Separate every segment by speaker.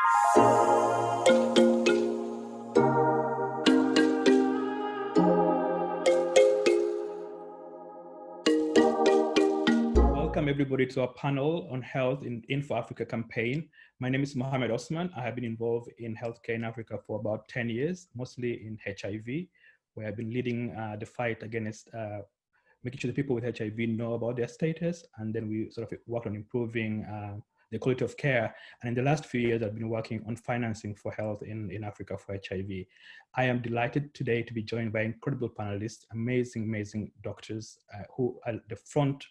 Speaker 1: Welcome everybody to our panel on health in INFORAFRICA campaign. My name is Mohamed Osman. I have been involved in healthcare in Africa for about 10 years, mostly in HIV, where I've been leading the fight against making sure the people with HIV know about their status, and then we sort of work on improving the quality of care. And in the last few years, I've been working on financing for health in Africa for HIV. I am delighted today to be joined by incredible panelists, amazing doctors who are at the front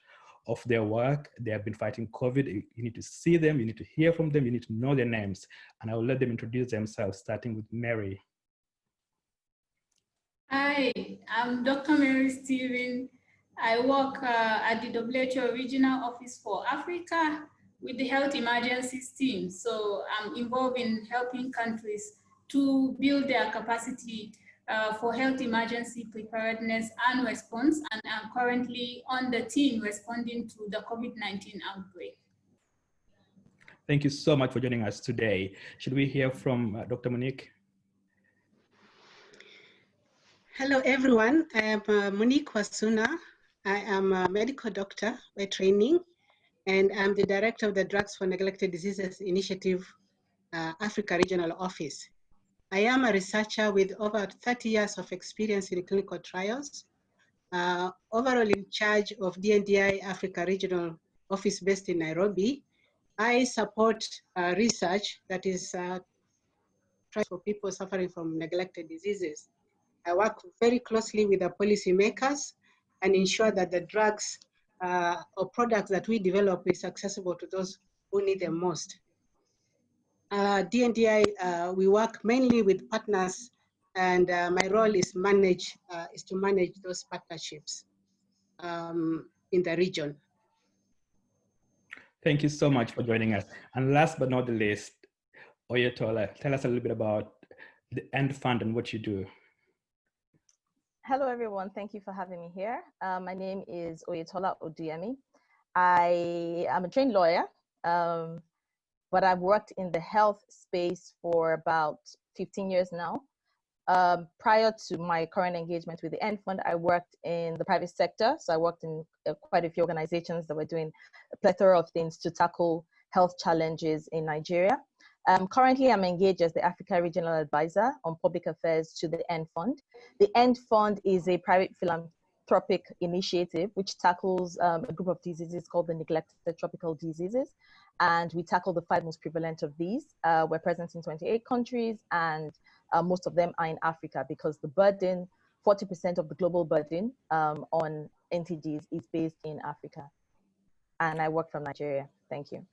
Speaker 1: of their work. They have been fighting COVID. You need to see them, you need to hear from them, you need to know their names. And I will let them introduce themselves, starting with Mary.
Speaker 2: Hi, I'm Dr. Mary Stephen. I work at the WHO Regional Office for Africa with the Health Emergencies team. So I'm involved in helping countries to build their capacity for health emergency preparedness and response, and I'm currently on the team responding to the COVID-19 outbreak.
Speaker 1: Thank you so much for joining us today. Should we hear from Dr. Monique?
Speaker 3: Hello, everyone. I am Monique Wasunna. I am a medical doctor by training, and I'm the director of the Drugs for Neglected Diseases Initiative, Africa Regional Office. I am a researcher with over 30 years of experience in clinical trials, overall in charge of DNDi Africa Regional Office based in Nairobi. I support research that is for people suffering from neglected diseases. I work very closely with the policymakers and ensure that the drugs or products that we develop is accessible to those who need them most. DNDi, we work mainly with partners, and my role is to manage those partnerships in the region.
Speaker 1: Thank you so much for joining us. And last but not the least, Oyetola, tell us a little bit about the End Fund and what you do.
Speaker 4: Hello, everyone. Thank you for having me here. My name is Oyetola Oduyemi. I am a trained lawyer, but I've worked in the health space for about 15 years now. Prior to my current engagement with the End Fund, I worked in the private sector. So I worked in quite a few organizations that were doing a plethora of things to tackle health challenges in Nigeria. Currently, I'm engaged as the Africa Regional Advisor on Public Affairs to the End Fund. The End Fund is a private philanthropic initiative which tackles a group of diseases called the neglected tropical diseases. And we tackle the 5 most prevalent of these. We're present in 28 countries, and most of them are in Africa because the burden, 40% of the global burden on entities is based in Africa. And I work from Nigeria. Thank you.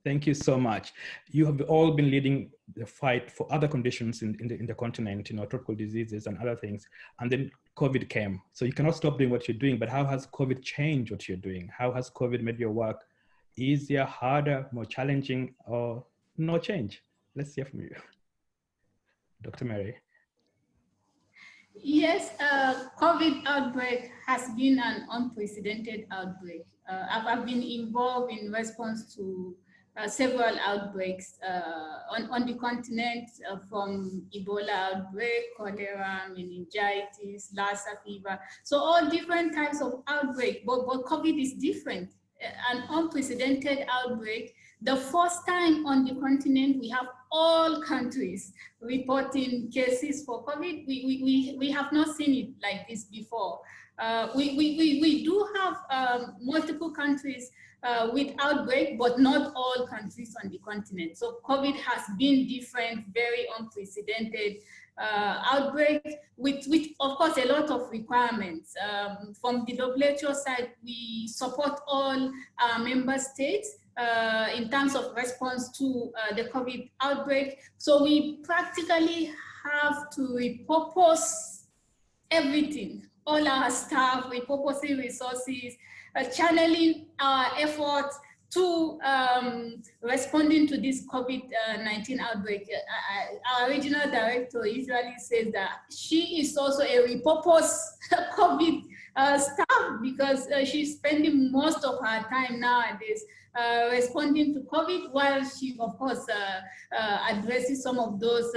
Speaker 1: Thank you so much. You have all been leading the fight for other conditions in the continent, you know, tropical diseases and other things. And then COVID came. So you cannot stop doing what you're doing, but how has COVID changed what you're doing? How has COVID made your work easier, harder, more challenging, or no change? Let's hear from you. Dr. Mary.
Speaker 2: Yes, COVID outbreak has been an unprecedented outbreak. I've been involved in response to several outbreaks on the continent, from Ebola outbreak, cholera, meningitis, Lassa fever. So all different types of outbreak, but COVID is different, an unprecedented outbreak. The first time on the continent, we have all countries reporting cases for COVID. We have not seen it like this before. We do have multiple countries with outbreak, but not all countries on the continent. So COVID has been different, very unprecedented outbreak with of course a lot of requirements. From the WHO side, we support all our member states in terms of response to the COVID outbreak. So we practically have to repurpose everything, all our staff, repurposing resources, channeling our efforts to responding to this COVID-19 outbreak. Our regional director usually says that she is also a repurposed COVID staff, because she's spending most of her time nowadays responding to COVID, while she, of course, addresses some of those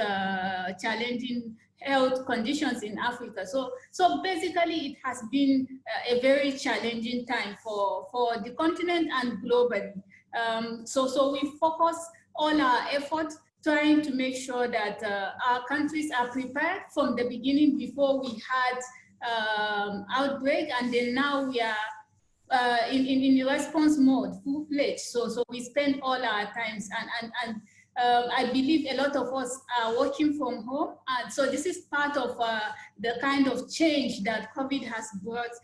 Speaker 2: challenging health conditions in Africa. So basically, it has been a very challenging time for the continent and globally. So we focus all our efforts trying to make sure that our countries are prepared from the beginning, before we had outbreak, and then now we are in response mode, full-fledged. So we spend all our times, and I believe a lot of us are working from home. And so this is part of the kind of change that COVID has brought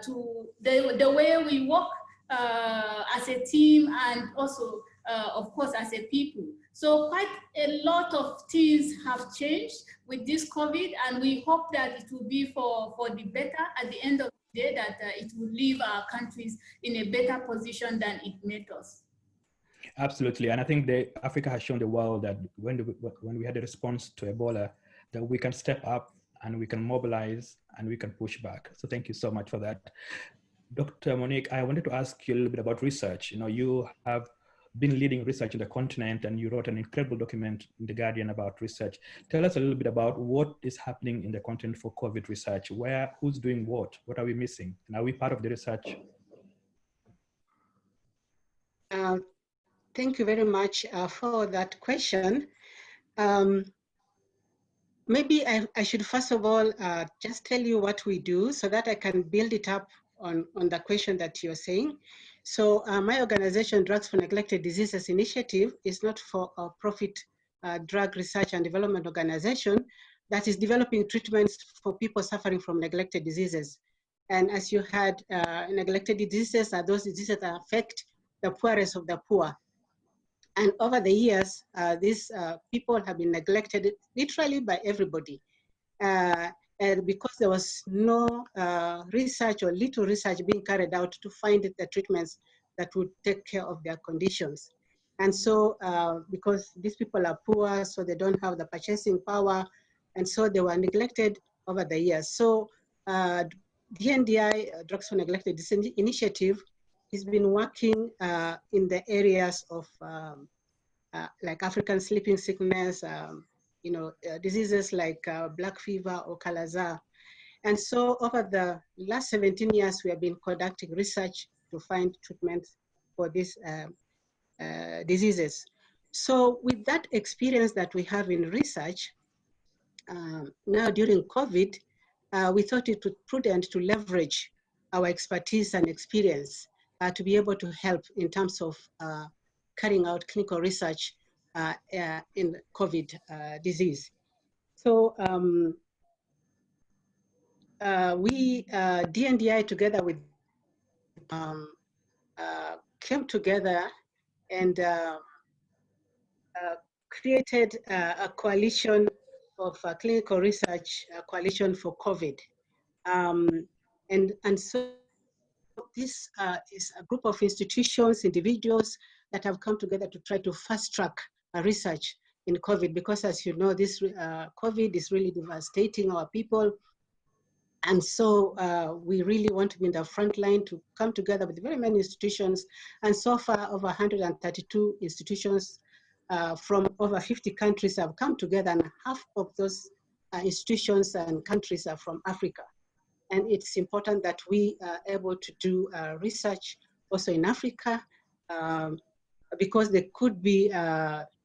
Speaker 2: to the way we work as a team, and also, of course, as a people. So quite a lot of things have changed with this COVID, and we hope that it will be for the better at the end of the day, that it will leave our countries in a better position than it made us.
Speaker 1: Absolutely, and I think Africa has shown the world that when we had a response to Ebola, that we can step up and we can mobilize and we can push back. So thank you so much for that. Dr. Monique, I wanted to ask you a little bit about research. You know, you have been leading research in the continent, and you wrote an incredible document in The Guardian about research. Tell us a little bit about what is happening in the continent for COVID research. Who's doing what are we missing? And are we part of the research?
Speaker 3: Thank you very much for that question. Maybe I should first of all just tell you what we do, so that I can build it up on the question that you're saying. So my organization, Drugs for Neglected Diseases Initiative, is not for a profit drug research and development organization that is developing treatments for people suffering from neglected diseases. And as you had, neglected diseases are those diseases that affect the poorest of the poor. And over the years, these people have been neglected literally by everybody. And because there was no research or little research being carried out to find the treatments that would take care of their conditions. And so because these people are poor, so they don't have the purchasing power, and so they were neglected over the years. So DNDI, Drugs for Neglected Disease Initiative, has been working in the areas of like African sleeping sickness, diseases like black fever or Kala-Azar. And so over the last 17 years, we have been conducting research to find treatments for these diseases. So with that experience that we have in research, now during COVID, we thought it was prudent to leverage our expertise and experience to be able to help in terms of carrying out clinical research in COVID disease. So we, DNDI together with, came together and created a coalition of clinical research, coalition for COVID. And so this is a group of institutions, individuals that have come together to try to fast track research in COVID, because as you know, this COVID is really devastating our people. And so we really want to be in the front line to come together with very many institutions. And so far, over 132 institutions from over 50 countries have come together, and half of those institutions and countries are from Africa. And it's important that we are able to do research also in Africa, because there could be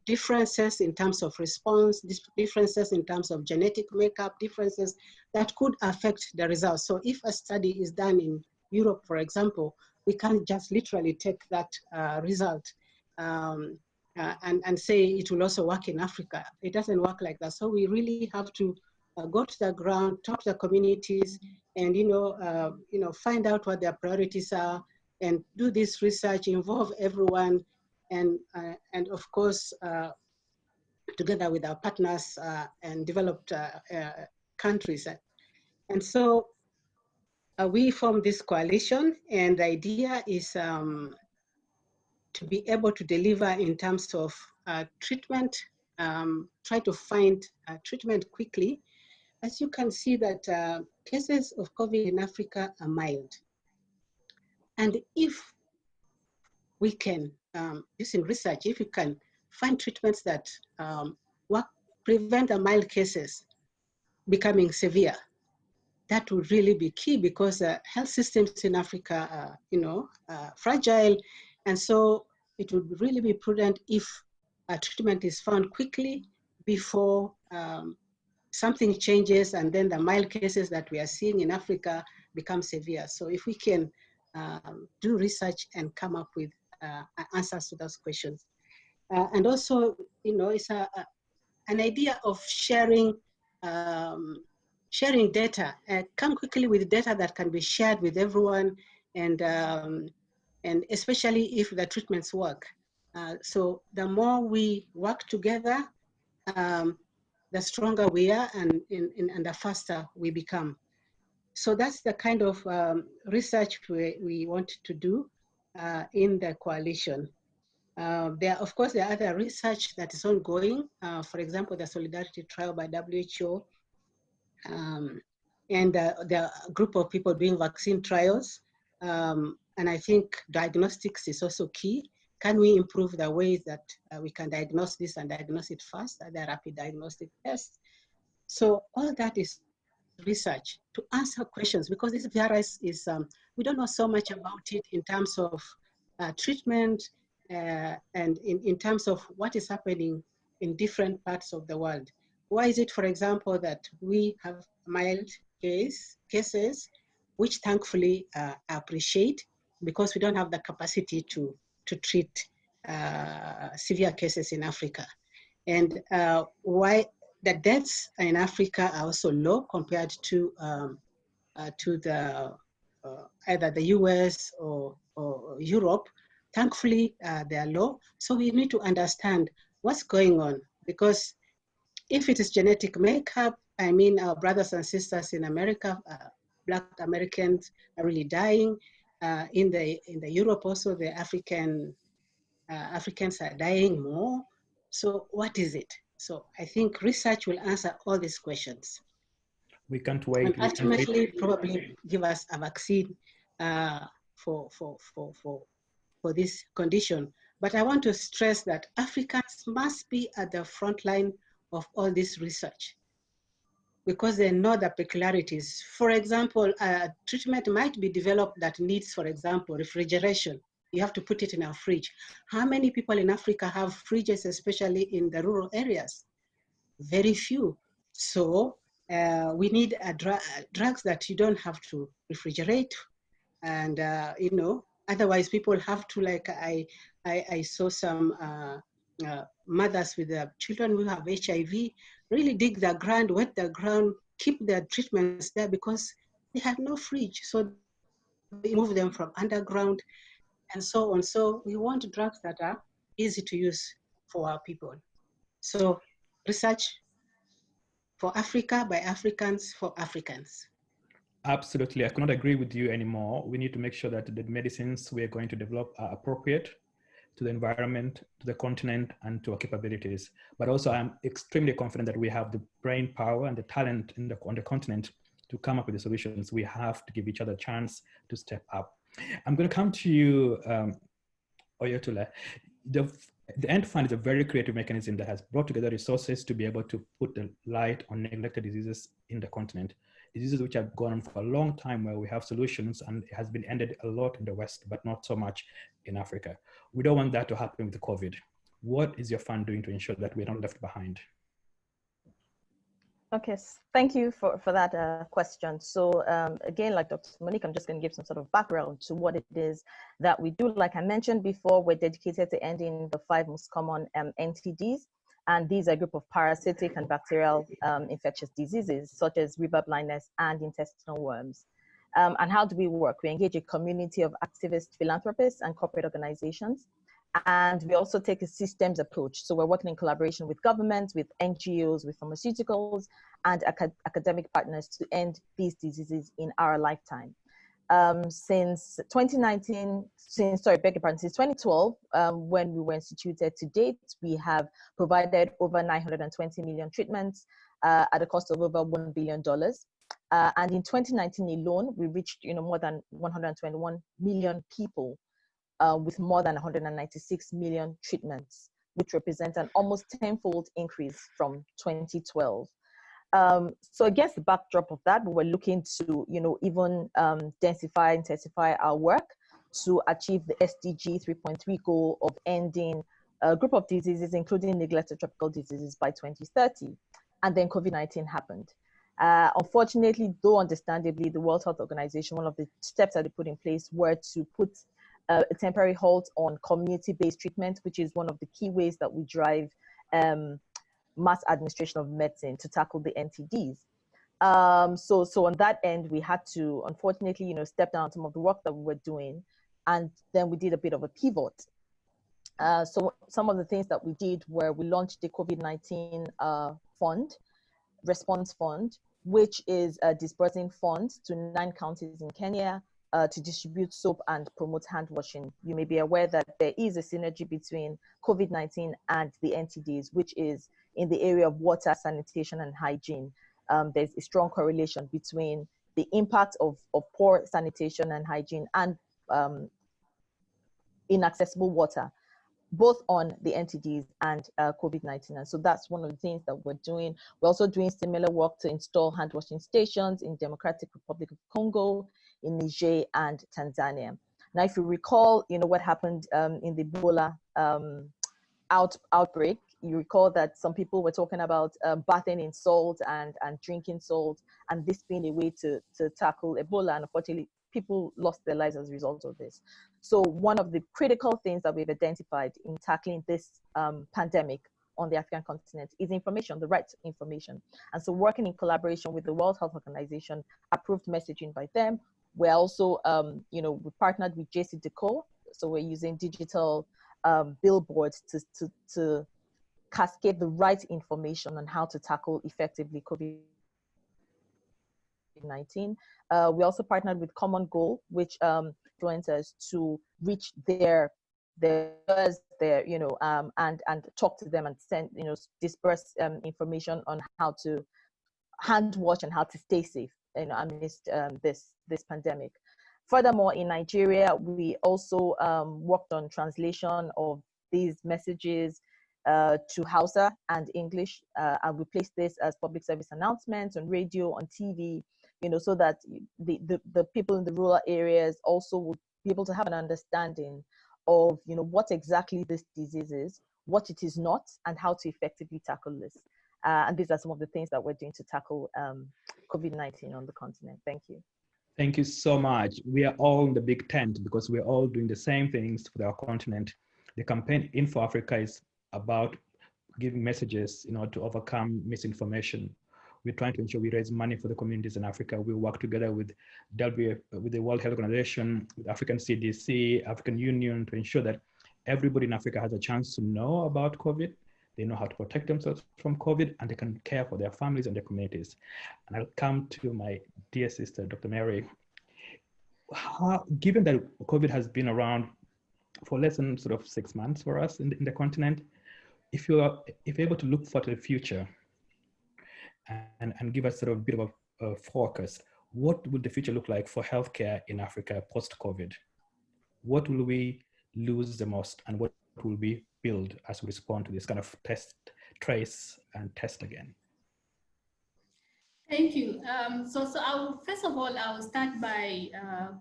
Speaker 3: differences in terms of response, differences in terms of genetic makeup, differences that could affect the results. So if a study is done in Europe, for example, we can't just literally take that result and say it will also work in Africa. It doesn't work like that. So we really have to go to the ground, talk to the communities, and find out what their priorities are, and do this research, involve everyone, and of course, together with our partners and developed countries. And so we formed this coalition, and the idea is to be able to deliver in terms of treatment, try to find treatment quickly. As you can see that cases of COVID in Africa are mild. And if we can, using research, if we can find treatments that prevent the mild cases becoming severe, that would really be key, because health systems in Africa are, fragile. And so it would really be prudent if a treatment is found quickly before something changes and then the mild cases that we are seeing in Africa become severe. So if we can do research and come up with answers to those questions. And also, it's an idea of sharing data. Come quickly with data that can be shared with everyone, and especially if the treatments work. So the more we work together, the stronger we are, and the faster we become. So that's the kind of research we want to do in the coalition. Of course, there are other research that is ongoing. For example, the Solidarity Trial by WHO, and there are a group of people doing vaccine trials. And I think diagnostics is also key. Can we improve the ways that we can diagnose this and diagnose it fast, the rapid diagnostic tests? So all that is research to answer questions, because this virus is, we don't know so much about it in terms of treatment and in terms of what is happening in different parts of the world. Why is it, for example, that we have mild cases, which thankfully I appreciate, because we don't have the capacity to treat severe cases in Africa. And why the deaths in Africa are also low compared to either the US or Europe. Thankfully, they are low. So we need to understand what's going on, because if it is genetic makeup, I mean, our brothers and sisters in America, Black Americans are really dying. In the Europe also, the Africans are dying more. So what is it? So I think research will answer all these questions.
Speaker 1: We can't wait.
Speaker 3: And ultimately, probably give us a vaccine for this condition. But I want to stress that Africans must be at the front line of all this research, because they know the peculiarities. For example, a treatment might be developed that needs, for example, refrigeration. You have to put it in a fridge. How many people in Africa have fridges, especially in the rural areas? Very few. So we need drugs that you don't have to refrigerate. And, otherwise people have to, like I saw some mothers with their children who have HIV, really dig the ground, wet the ground, keep their treatments there because they had no fridge. So they move them from underground and so on. So we want drugs that are easy to use for our people. So research for Africa, by Africans, for Africans.
Speaker 1: Absolutely, I cannot agree with you anymore. We need to make sure that the medicines we are going to develop are appropriate to the environment, to the continent, and to our capabilities. But also, I'm extremely confident that we have the brain power and the talent on the continent to come up with the solutions. We have to give each other a chance to step up. I'm going to come to you, Oyetola. The End Fund is a very creative mechanism that has brought together resources to be able to put the light on neglected diseases in the continent. Diseases which have gone on for a long time, where we have solutions, and it has been ended a lot in the West, but not so much in Africa. We don't want that to happen with the COVID. What is your fund doing to ensure that we're not left behind?
Speaker 4: Okay, thank you for that question. So again, like Dr. Monique, I'm just going to give some sort of background to what it is that we do. Like I mentioned before, we're dedicated to ending the 5 most common NTDs. And these are a group of parasitic and bacterial infectious diseases, such as river blindness and intestinal worms. And how do we work? We engage a community of activists, philanthropists, and corporate organizations. And we also take a systems approach. So we're working in collaboration with governments, with NGOs, with pharmaceuticals, and academic partners to end these diseases in our lifetime. Since 2019, since 2012, when we were instituted to date, we have provided over 920 million treatments at a cost of over $1 billion. And in 2019 alone, we reached more than 121 million people with more than 196 million treatments, which represents an almost tenfold increase from 2012. So against the backdrop of that, we were looking to, even intensify our work to achieve the SDG 3.3 goal of ending a group of diseases, including neglected tropical diseases, by 2030. And then COVID-19 happened. Unfortunately, though understandably, the World Health Organization, one of the steps that they put in place were to put a temporary halt on community-based treatment, which is one of the key ways that we drive mass administration of medicine to tackle the NTDs. So on that end, we had to, unfortunately, step down some of the work that we were doing, and then we did a bit of a pivot. So some of the things that we did were we launched the COVID-19 response fund, which is disbursing funds to 9 counties in Kenya to distribute soap and promote hand washing. You may be aware that there is a synergy between COVID-19 and the NTDs, which is in the area of water, sanitation, and hygiene. There's a strong correlation between the impact of poor sanitation and hygiene and inaccessible water, both on the NTDs and COVID-19. And so that's one of the things that we're doing. We're also doing similar work to install hand washing stations in Democratic Republic of Congo, in Niger, and Tanzania. Now, if you recall, what happened in the Ebola outbreak, you recall that some people were talking about bathing in salt and drinking salt, and this being a way to tackle Ebola. And unfortunately, people lost their lives as a result of this. So one of the critical things that we've identified in tackling this pandemic on the African continent is information, the right information. And so working in collaboration with the World Health Organization, approved messaging by them. We're also, we partnered with JCDecaux. So we're using digital billboards to cascade the right information on how to tackle effectively COVID-19. We also partnered with Common Goal, which influencers to reach their and talk to them and send, disperse information on how to hand wash and how to stay safe, amidst this pandemic. Furthermore, in Nigeria, we also worked on translation of these messages to Hausa and English, and we placed this as public service announcements on radio, on TV, so that the people in the rural areas also would be able to have an understanding of, what exactly this disease is, what it is not, and how to effectively tackle this. And these are some of the things that we're doing to tackle COVID-19 on the continent. Thank you.
Speaker 1: Thank you so much. We are all in the big tent because we're all doing the same things for our continent. The campaign INFORAFRICA is about giving messages in order to overcome misinformation. We're trying to ensure we raise money for the communities in Africa. We work together with the World Health Organization, with African CDC, African Union, to ensure that everybody in Africa has a chance to know about COVID. They know how to protect themselves from COVID, and they can care for their families and their communities. And I'll come to my dear sister, Dr. Mary. Given that COVID has been around for less than sort of 6 months for us in the continent, if you're able to look for the future and give us sort of a bit of a focus, what would the future look like for healthcare in Africa post-COVID? What will we lose the most, and what will we build as we respond to this kind of test, trace, and test again?
Speaker 2: Thank you. So first of all, I will start by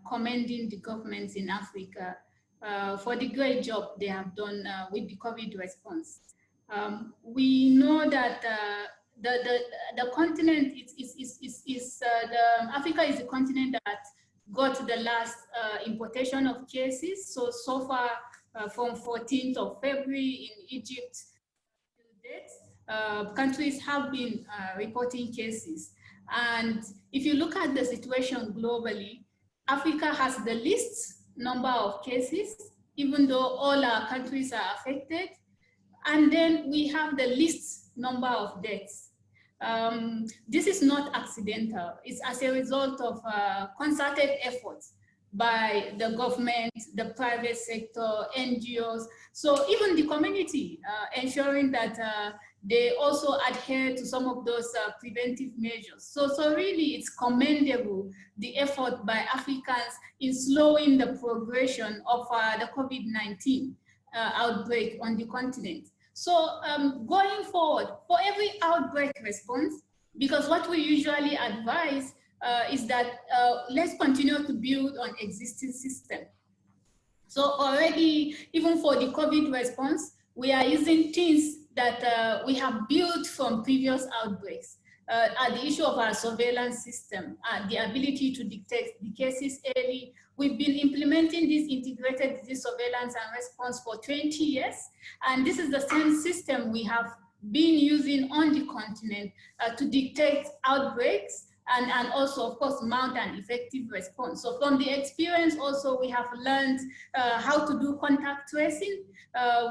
Speaker 2: commending the governments in Africa for the great job they have done with the COVID response. We know that the continent Africa is the continent that got the last importation of cases. So far, from 14th of February in Egypt to date, countries have been reporting cases. And if you look at the situation globally, Africa has the least number of cases, even though all our countries are affected. And then we have the least number of deaths. This is not accidental. It's as a result of concerted efforts by the government, the private sector, NGOs, so even the community, ensuring that they also adhere to some of those preventive measures. So really it's commendable, the effort by Africans in slowing the progression of the COVID-19 outbreak on the continent. So going forward, for every outbreak response, because what we usually advise is that let's continue to build on existing system. So already, even for the COVID response, we are using things that we have built from previous outbreaks. The issue of our surveillance system, the ability to detect the cases early. We've been implementing this integrated disease surveillance and response for 20 years. And this is the same system we have been using on the continent to detect outbreaks and also, of course, mount an effective response. So from the experience also, we have learned how to do contact tracing.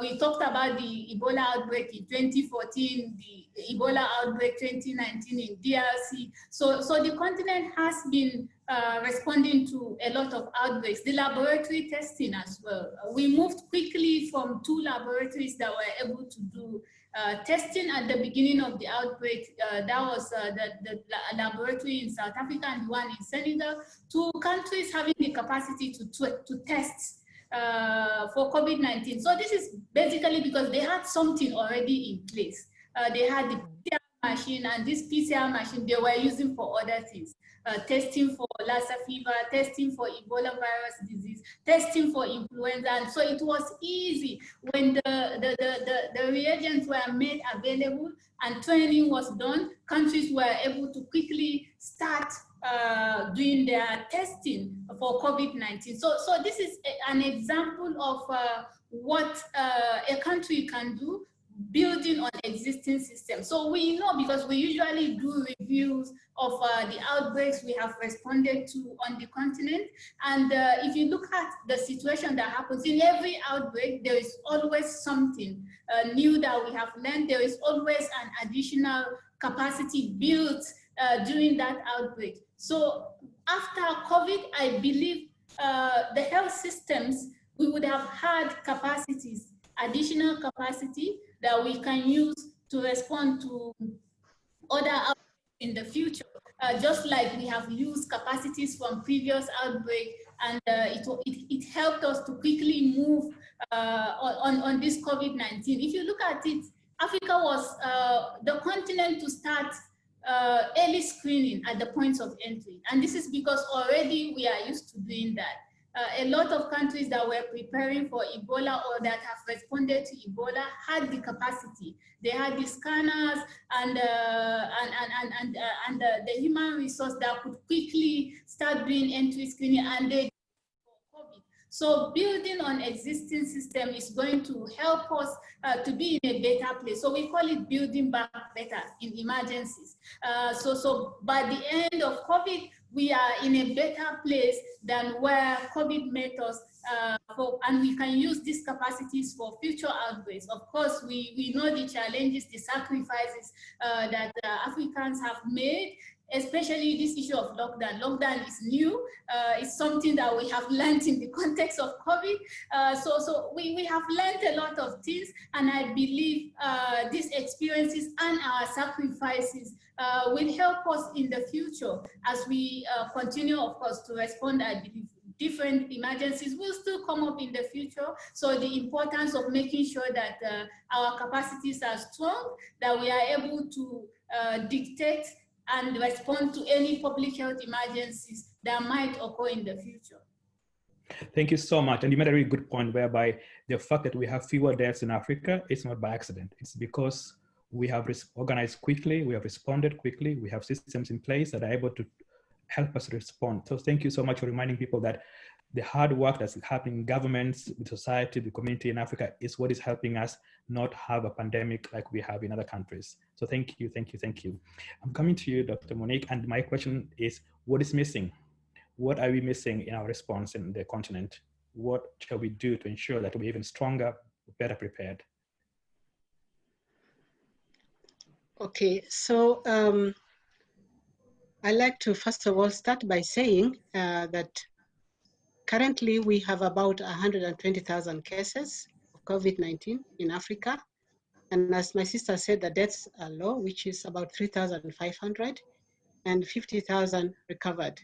Speaker 2: We talked about the Ebola outbreak in 2014, the Ebola outbreak 2019 in DRC. So the continent has been responding to a lot of outbreaks, the laboratory testing as well. We moved quickly from 2 laboratories that were able to do testing at the beginning of the outbreak. That was the laboratory in South Africa and the one in Senegal, to countries having the capacity to test for COVID-19. So this is basically because they had something already in place. They had the PCR machine, and this PCR machine they were using for other things. Testing for Lassa fever, testing for Ebola virus disease, testing for influenza. And so it was easy when the reagents were made available and training was done. Countries were able to quickly start doing their testing for COVID-19. So this is an example of what a country can do, building on existing systems. So we know, because we usually do reviews of the outbreaks we have responded to on the continent. And if you look at the situation that happens in every outbreak, there is always something new that we have learned. There is always an additional capacity built during that outbreak. So after COVID, I believe the health systems, we would have had capacities, additional capacity that we can use to respond to other outbreaks in the future, just like we have used capacities from previous outbreak, and it helped us to quickly move on this COVID-19. If you look at it, Africa was the continent to start early screening at the points of entry, and this is because already we are used to doing that. A lot of countries that were preparing for Ebola or that have responded to Ebola had the capacity. They had the scanners and the human resource that could quickly start doing entry screening, and they for COVID. So building on existing system is going to help us to be in a better place. So we call it building back better in emergencies. So by the end of COVID, we are in a better place than where COVID met us, and we can use these capacities for future outbreaks. Of course, we know the challenges, the sacrifices that Africans have made, especially this issue of lockdown. Lockdown is new. It's something that we have learned in the context of COVID. So we have learned a lot of things, and I believe these experiences and our sacrifices will help us in the future as we continue, of course, to respond. I believe different emergencies will still come up in the future. So the importance of making sure that our capacities are strong, that we are able to dictate and respond to any public health emergencies that might occur in the future.
Speaker 1: Thank you so much. And you made a really good point, whereby the fact that we have fewer deaths in Africa is not by accident. It's because we have organized quickly, we have responded quickly, we have systems in place that are able to help us respond. So thank you so much for reminding people that the hard work that's happening in governments, with society, the community in Africa is what is helping us not have a pandemic like we have in other countries. So thank you, thank you, thank you. I'm coming to you, Dr. Monique, and my question is, what is missing? What are we missing in our response in the continent? What shall we do to ensure that we're even stronger, better prepared?
Speaker 3: Okay, so I'd like to first of all start by saying that currently we have about 120,000 cases of COVID-19 in Africa. And as my sister said, the deaths are low, which is about 3,500 and 50,000 recovered.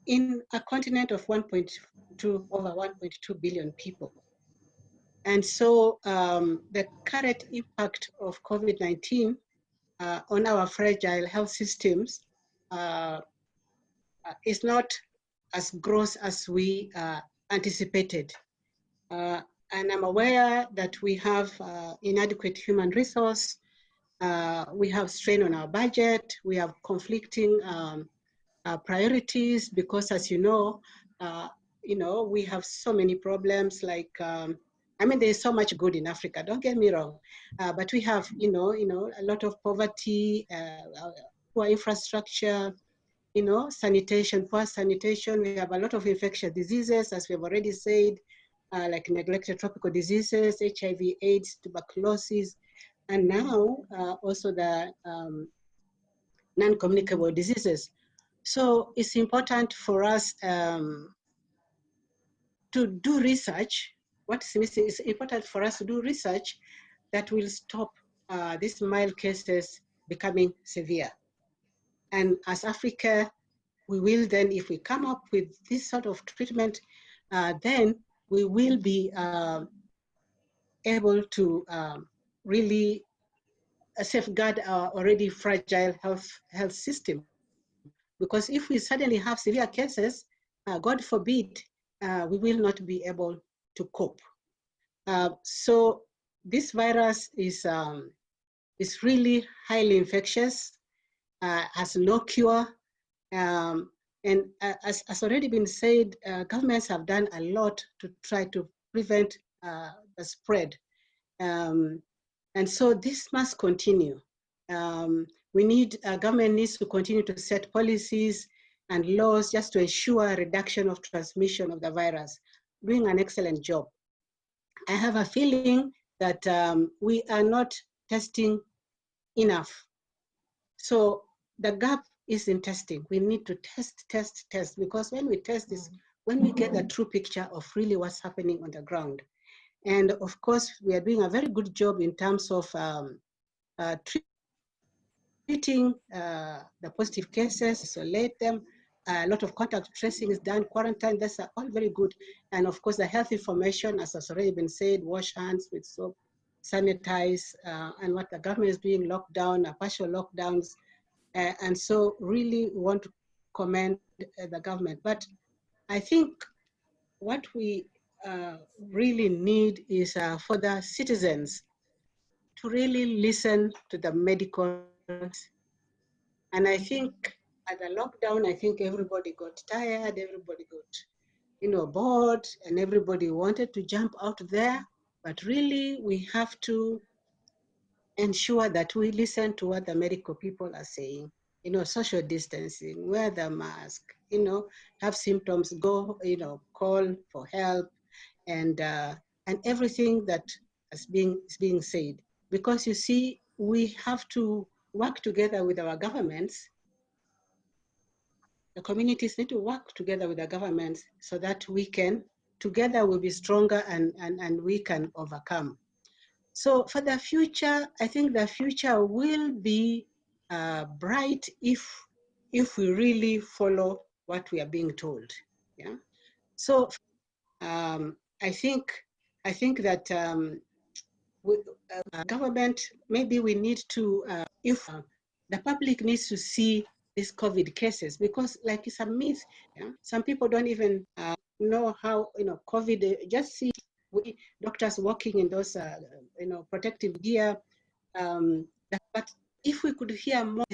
Speaker 3: In a continent of over 1.2 billion people. And so the current impact of COVID-19 on our fragile health systems is not as gross as we anticipated. And I'm aware that we have inadequate human resource, we have strain on our budget, we have conflicting priorities, because as you know, we have so many problems like, I mean, there's so much good in Africa, don't get me wrong, but we have, a lot of poverty, poor infrastructure, sanitation, poor sanitation. We have a lot of infectious diseases, as we have already said, like neglected tropical diseases, HIV, AIDS, tuberculosis, and now also the non-communicable diseases. So it's important for us to do research. What's missing is important for us to do research that will stop these mild cases becoming severe. And as Africa, we will then, if we come up with this sort of treatment, then we will be able to really safeguard our already fragile health system. Because if we suddenly have severe cases, God forbid, we will not be able to cope. So this virus is really highly infectious, has no cure, and as already been said, governments have done a lot to try to prevent the spread. And so this must continue. Government needs to continue to set policies and laws just to ensure a reduction of transmission of the virus, doing an excellent job. I have a feeling that we are not testing enough. So the gap is in testing. We need to test, because when we test this, when we get the true picture of really what's happening on the ground. And of course, we are doing a very good job in terms of treating the positive cases, isolate them. A lot of contact tracing is done, quarantine, that's all very good. And of course, the health information, as has already been said, wash hands with soap, sanitize, and what the government is doing, lockdown, partial lockdowns. And so really want to commend the government. But I think what we really need is for the citizens to really listen to the medical. And I think at the lockdown, I think everybody got tired, everybody got, bored, and everybody wanted to jump out there. But really, we have to ensure that we listen to what the medical people are saying. Social distancing, wear the mask, have symptoms, go, call for help, and everything that is being said. Because you see, we have to work together with our governments. The communities need to work together with the governments so that we can, together we'll be stronger and we can overcome. So for the future, I think the future will be bright if we really follow what we are being told. Yeah. So I think that government, maybe we need to, if the public needs to see these COVID cases, because like it's a myth. Yeah? Some people don't even know how, COVID, just see doctors working in those, protective gear. But if we could hear more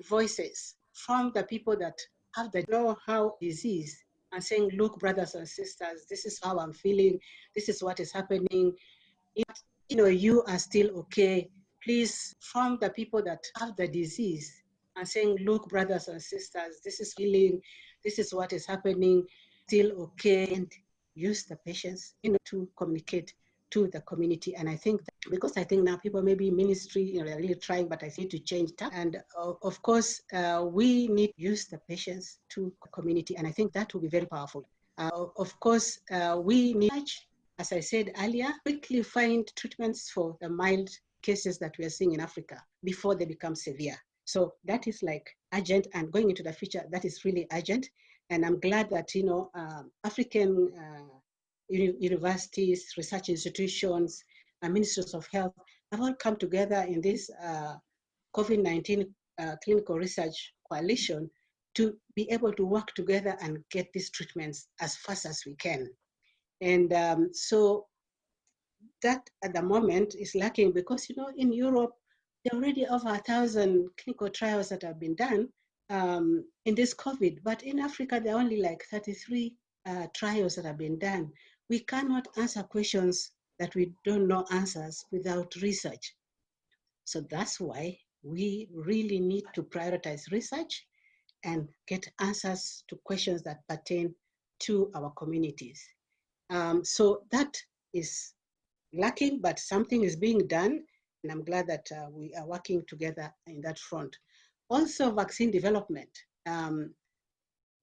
Speaker 3: voices from the people that have the know-how disease and saying, look, brothers and sisters, this is how I'm feeling, this is what is happening. You are still okay. Please, from the people that have the disease and saying, look, brothers and sisters, this is healing, this is what is happening, still okay, and use the patience, to communicate to the community. And I think that, because I think now people maybe ministry, they're really trying, but I think to change that. And of course, we need to use the patients to community. And I think that will be very powerful. Of course, we need, as I said earlier, quickly find treatments for the mild cases that we are seeing in Africa before they become severe. So that is like urgent, and going into the future, that is really urgent. And I'm glad that, African universities, research institutions, and ministers of health have all come together in this COVID-19 clinical research coalition to be able to work together and get these treatments as fast as we can. And so that at the moment is lacking, because, in Europe, there are already over 1,000 clinical trials that have been done in this COVID, but in Africa, there are only like 33 trials that have been done. We cannot answer questions that we don't know answers without research. So that's why we really need to prioritize research and get answers to questions that pertain to our communities. So that is lacking, but something is being done, and I'm glad that we are working together in that front. Also, vaccine development.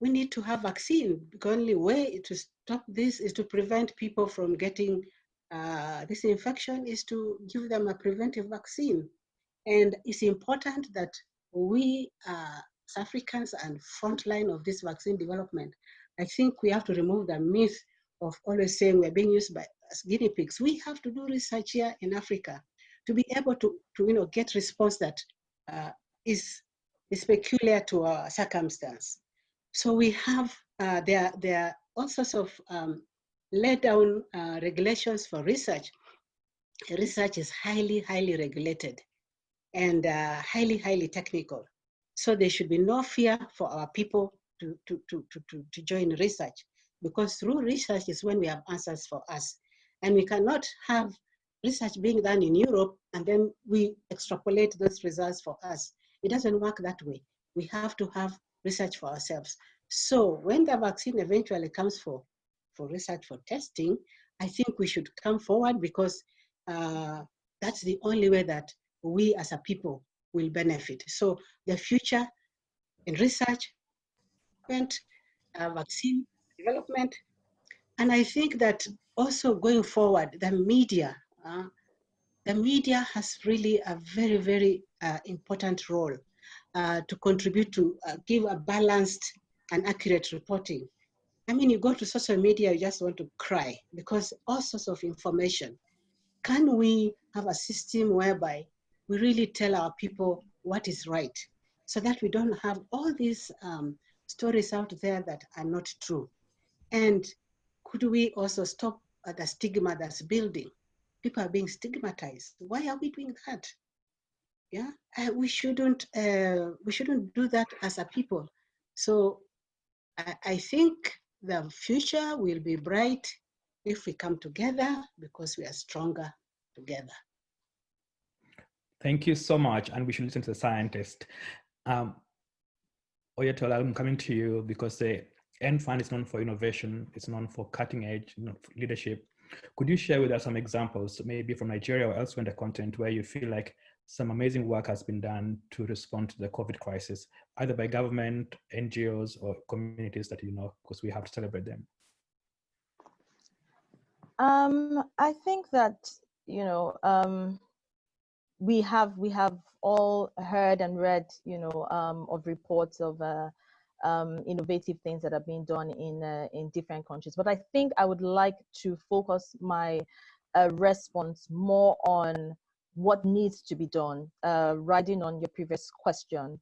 Speaker 3: We need to have vaccine. The only way to stop this is to prevent people from getting this infection is to give them a preventive vaccine. And it's important that we as Africans and frontline of this vaccine development, I think we have to remove the myth of always saying we're being used as guinea pigs. We have to do research here in Africa to be able to get response that is peculiar to our circumstance. So we have, there are all sorts of laid down regulations for research. Research is highly, highly regulated and highly technical. So there should be no fear for our people to join research, because through research is when we have answers for us. And we cannot have research being done in Europe and then we extrapolate those results for us. It doesn't work that way. We have to have research for ourselves. So when the vaccine eventually comes for research, for testing, I think we should come forward, because that's the only way that we as a people will benefit. So the future in research, vaccine development, and I think that also going forward, the media has really a very, very important role to contribute to give a balanced and accurate reporting. I mean, you go to social media, you just want to cry, because all sorts of information. Can we have a system whereby we really tell our people what is right, so that we don't have all these stories out there that are not true? And could we also stop the stigma that's building? People are being stigmatized. Why are we doing that? Yeah, we shouldn't do that as a people. So I think the future will be bright if we come together, because we are stronger together.
Speaker 1: Thank you so much, and we should listen to the scientist. Oyetola, I'm coming to you, because the N-Fund is known for innovation, it's known for cutting edge leadership. Could you share with us some examples, maybe from Nigeria or elsewhere in the continent, where you feel like some amazing work has been done to respond to the COVID crisis, either by government, NGOs, or communities that you know, because we have to celebrate them?
Speaker 4: I think that, we have all heard and read, of reports of innovative things that are being done in different countries. But I think I would like to focus my response more on what needs to be done, riding on your previous question.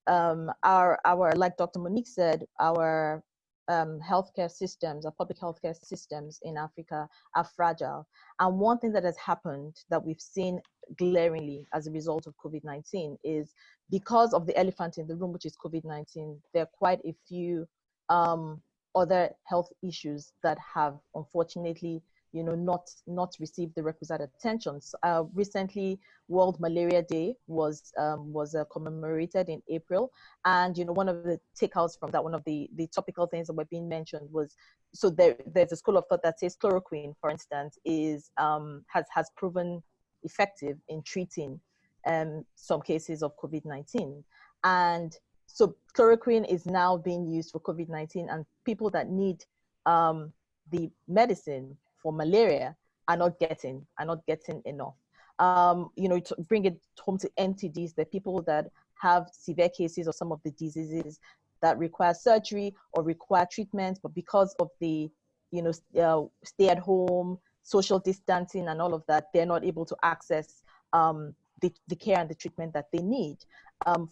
Speaker 4: Our like Dr. Monique said, our healthcare systems, our public healthcare systems in Africa are fragile. And one thing that has happened that we've seen glaringly as a result of COVID-19 is, because of the elephant in the room, which is COVID-19, there are quite a few other health issues that have unfortunately not receive the requisite attention. So, recently, World Malaria Day was commemorated in April, and one of the takeouts from that, one of the topical things that were being mentioned was, so there's a school of thought that says chloroquine, for instance, is has proven effective in treating some cases of COVID-19, and so chloroquine is now being used for COVID-19, and people that need the medicine for malaria are not getting enough. To bring it home to NTDs, the people that have severe cases of some of the diseases that require surgery or require treatment, but because of the stay at home, social distancing, and all of that, they're not able to access the care and the treatment that they need.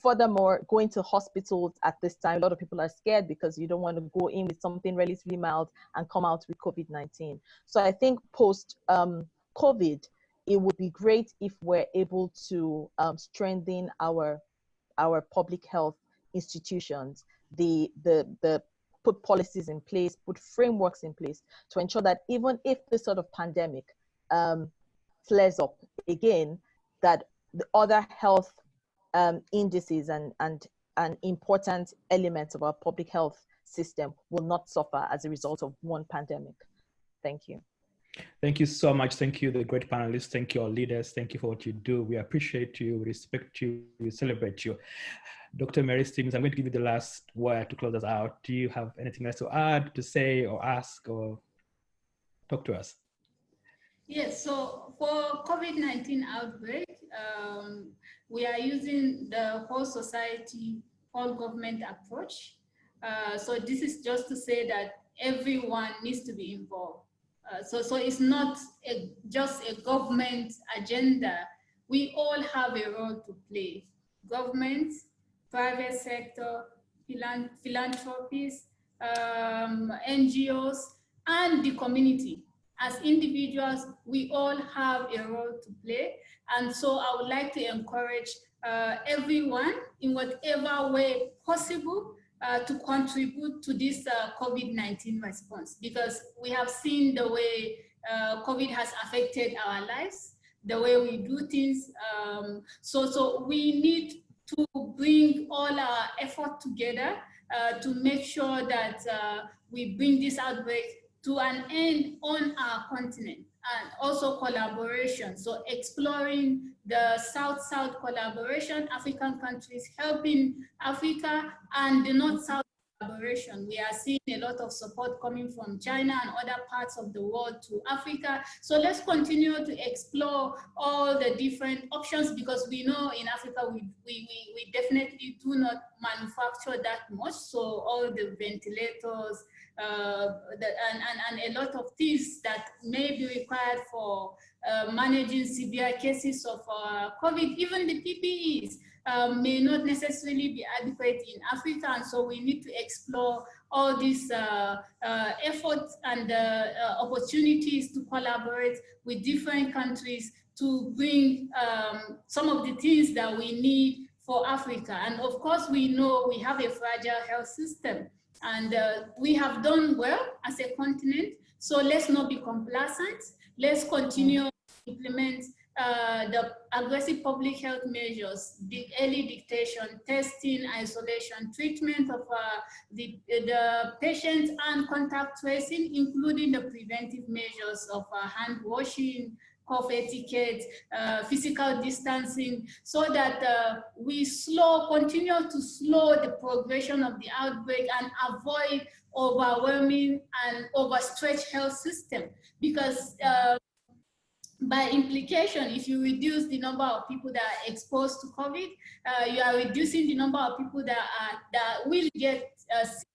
Speaker 4: Furthermore, going to hospitals at this time, a lot of people are scared because you don't want to go in with something relatively mild and come out with COVID-19. So I think post COVID, it would be great if we're able to strengthen our public health institutions, put policies in place, put frameworks in place to ensure that even if this sort of pandemic flares up again, that the other health indices and important elements of our public health system will not suffer as a result of one pandemic. Thank you.
Speaker 1: Thank you so much. Thank you, the great panelists. Thank you, our leaders. Thank you for what you do. We appreciate you, we respect you, we celebrate you. Dr. Mary Stevens, I'm going to give you the last word to close us out. Do you have anything else to add, to say, or ask, or talk to us?
Speaker 2: Yes, so for COVID-19 outbreak, we are using the whole society, whole government approach. So this is just to say that everyone needs to be involved. So it's not just a government agenda. We all have a role to play. Government, private sector, philanthropists, NGOs, and the community. As individuals, we all have a role to play. And so I would like to encourage everyone in whatever way possible to contribute to this COVID-19 response, because we have seen the way COVID has affected our lives, the way we do things. So we need to bring all our effort together to make sure that we bring this outbreak to an end on our continent, and also collaboration. So exploring the South-South collaboration, African countries helping Africa, and the North-South collaboration. We are seeing a lot of support coming from China and other parts of the world to Africa. So let's continue to explore all the different options, because we know in Africa we definitely do not manufacture that much. So all the ventilators, and a lot of things that may be required for managing severe cases of COVID, even the PPEs may not necessarily be adequate in Africa, and so we need to explore all these efforts and opportunities to collaborate with different countries to bring some of the things that we need for Africa. And of course, we know we have a fragile health system, and we have done well as a continent, so let's not be complacent. Let's continue to implement the aggressive public health measures, the early detection, testing, isolation, treatment of the patients, and contact tracing, including the preventive measures of hand washing, cough etiquette, physical distancing, so that we continue to slow the progression of the outbreak and avoid overwhelming and overstretched health system. Because by implication, if you reduce the number of people that are exposed to COVID, you are reducing the number of people that will get sick.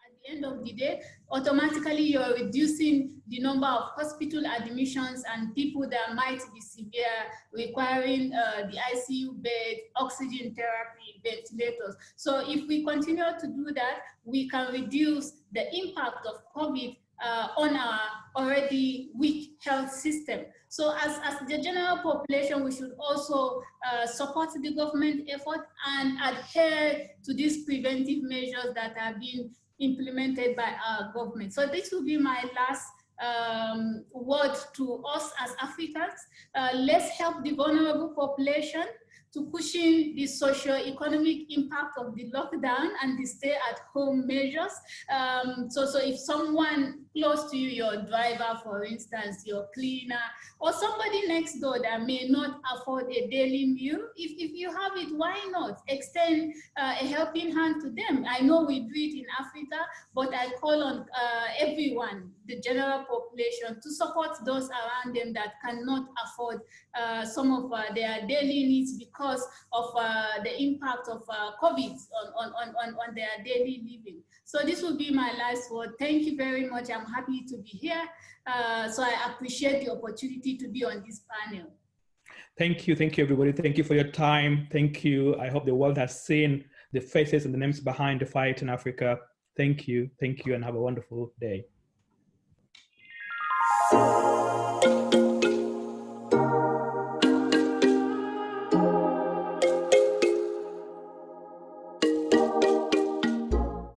Speaker 2: At the end of the day, automatically you're reducing the number of hospital admissions and people that might be severe, requiring the ICU bed, oxygen therapy, ventilators. So if we continue to do that, we can reduce the impact of COVID on our already weak health system. So as the general population, we should also support the government effort and adhere to these preventive measures that are being implemented by our government. So this will be my last word to us as Africans. Let's help the vulnerable population to cushion the socio-economic impact of the lockdown and the stay-at-home measures. So if someone close to you, your driver, for instance, your cleaner, or somebody next door that may not afford a daily meal, if you have it, why not extend a helping hand to them? I know we do it in Africa, but I call on everyone, the general population, to support those around them that cannot afford some of their daily needs because of the impact of COVID on their daily living. So this will be my last word. Thank you very much. I'm happy to be here. So I appreciate the opportunity to be on this panel.
Speaker 1: Thank you, everybody. Thank you for your time. Thank you. I hope the world has seen the faces and the names behind the fight in Africa. Thank you, and have a wonderful day.